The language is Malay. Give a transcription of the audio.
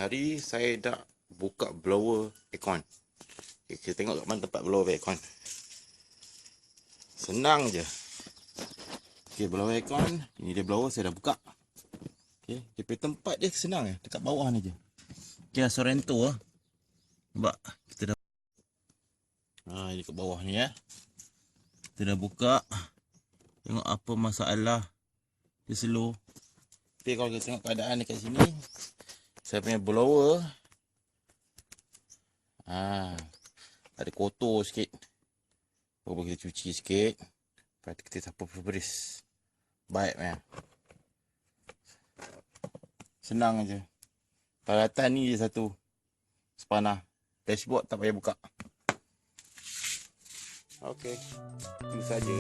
hari saya dah buka blower aircon. Okay, kita tengok kat mana tempat blower aircon. Senang je. Okay, blower aircon. Ini dia blower, saya dah buka. Okay, dia punya tempat dia senang je. Dekat bawah ni je. Okay, sorento lah. Nampak? Kita dah ini kat bawah ni ya. Kita dah buka. Tengok apa masalah. Dia slow. Tapi kalau kita tengok keadaan dekat sini, saya punya blower ada kotor sikit. Baru kita cuci sikit. Lepas tu kita sapu beris. Baik man. Senang je. Peralatan ni je satu. Sepanah. Dashboard tak payah buka. Okey. Itu saja.